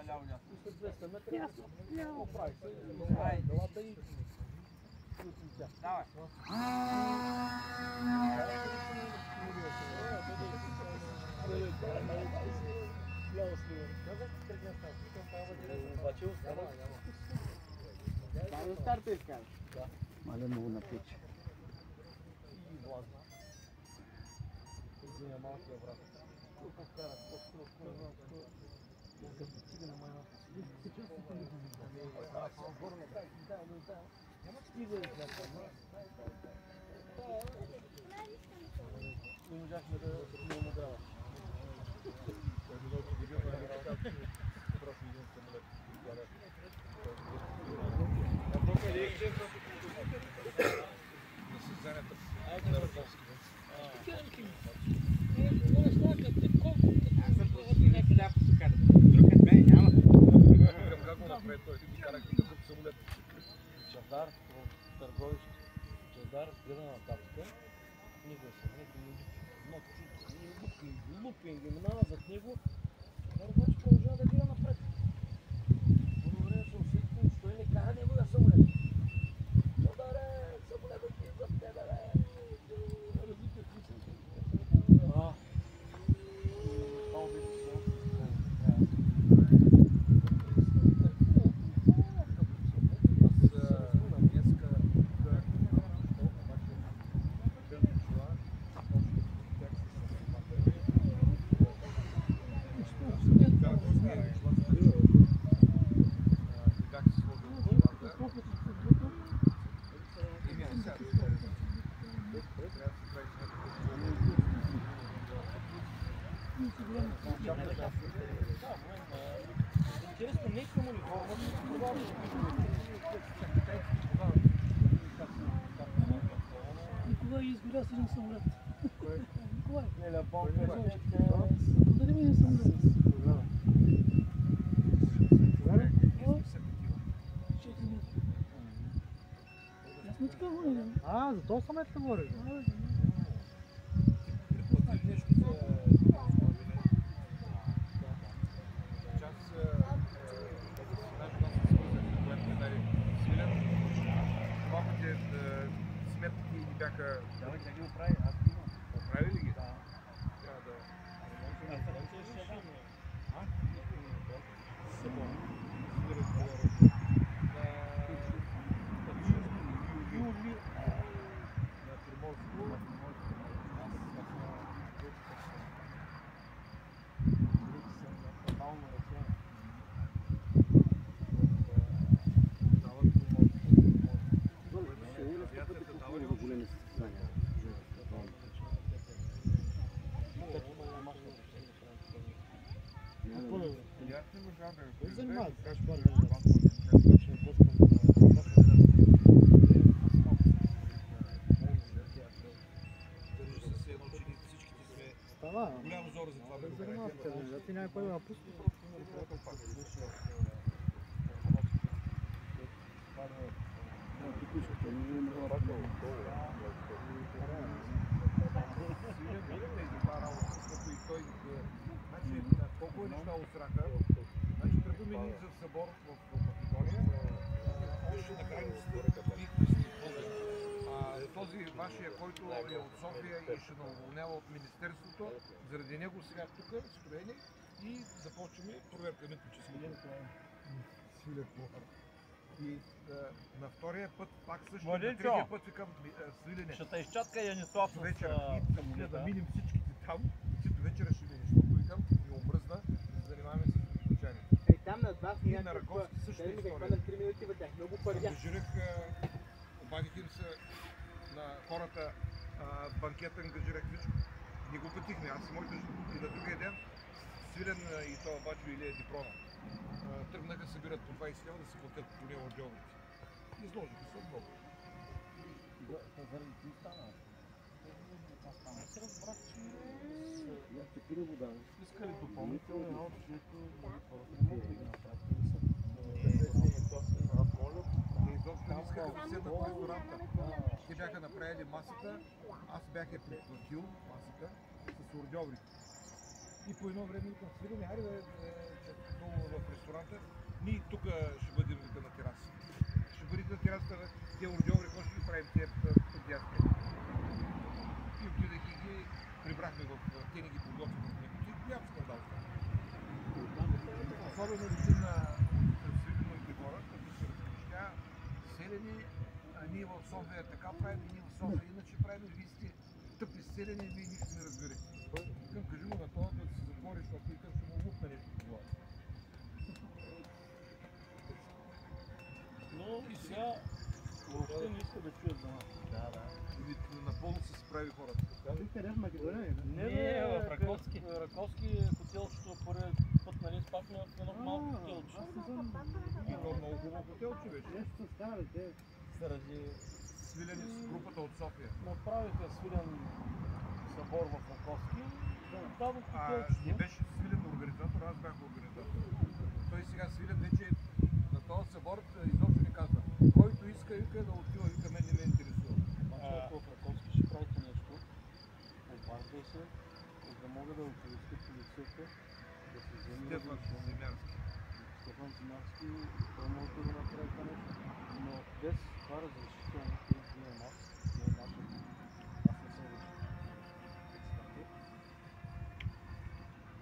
200 метра. Ясно. Оправи се. Делата и... Давай. Мале много напече. Малкия брат. Не можахме да не награва. Чавдар, търговищ, Чавдар, гледа на таблика, никога се не лупинги, минава зад него, Чавдар обаче продължава да гледа напред. Добре, съм сетил, що и не кара него да самолет. Чавдаре, самолетът ти зад тебе, бе! Развитие в мисълта. Интересно, не искам униформа. Николай изгоря с един самолет. Кой? Николай. Подари ми един самолет. Аз не така говоря. За този самолет ли говориш? Бяха... Давай, тя ги оправи, аз ги имам. Оправи ли ги? Да. Трябва да... Голямо зор за това. Ти няма кой да напусне. Колко е неща осраха. Значи тръгваме ние за събор в Македония. Беше на границата. Този вашия, който е от София и ще уволнява от Министерството, заради него сега тук строени и започваме проверка митническа. И на втория път пак също, на третия път викам Свилене. Ще те изчатка Янислав с вечера. Да минем всичките там, ти до вечера ще видиш, защото викам, ми омръзна да се занимаваме с приключения. Там над вас и на Раковски също е история. Ангажирах, обадих им се на хората, банкета ангажирах всичко. Не го платихме, аз моите и на другия ден Свилен и това Бачо Илия Дипрона тръгнаха събират по 20 лева да се платят по него отделните. Изложиха се много. Заради ти стана. Аз се разбрах, че я ти пили вода. Искали допълнително една от чието хората не могат да ги направят. Изобщо не искаха да седнат в ресторанта. Те бяха направили масата, аз бях я предплатил масата с ордьоврите. И по едно време към свирене, хайде долу в ресторанта, ние тук ще бъдем на тераса. Ще бъдете на терасата, те ордьоври, какво ще ги правим, те подядки. И отидах и ги прибрахме те ни ги подготвиха в някакви. Голям скандал. Особено един на свидетелните хора, като се разкрещя, селени, а ние в София така правим, ние в София иначе правим, вие сте тъпи селени, вие нищо не разбирате. Към кажи му на това да се затвори, защото и към ще му лупна нещо по глава. Но и сега въобще не иска да чуят за нас. Да. Напълно се справи хората. Ти къде в Македония? Не, в Раковски. Раковски хотелчето първият път, нали, спахме в едно малко хотелче. Едно много хубаво хотелче беше. Нещо са станали те. Заради Свилени с групата от София. направиха свилен събор в Раковски. Дадох Не хотелчето. беше Свилен организатор, аз бях организатор. Той сега Свилен вече на този събор изобщо не казва. Който иска, вика да отива, вика мен не ме интересува. Обаче ако в Раковски ще правите нещо, обаждай се, за да мога да оповести полицията, да се вземе Стефан разрешение. Земярски. Стефан Зимарски, той може да го направи това нещо, но без това разрешително, което имам аз, не е начин. Аз не съм председател.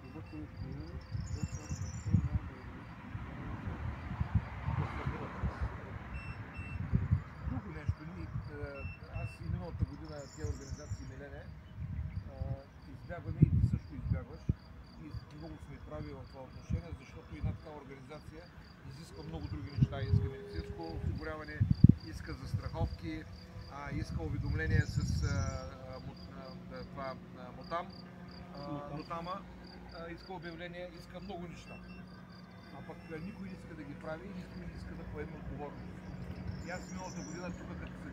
Когато ми поиме, без това разрешително няма да Друго нещо. Аз и миналата година тези организации Милене избягваме и ти също избягваш. И много сме прави в това отношение, защото една такава организация изисква много други неща. Иска медицинско осигуряване, иска застраховки, иска уведомление с Мотама, иска обявление, иска много неща. А пък никой не иска да ги прави и никой не иска да поеме отговорност. И аз миналата година тук, като се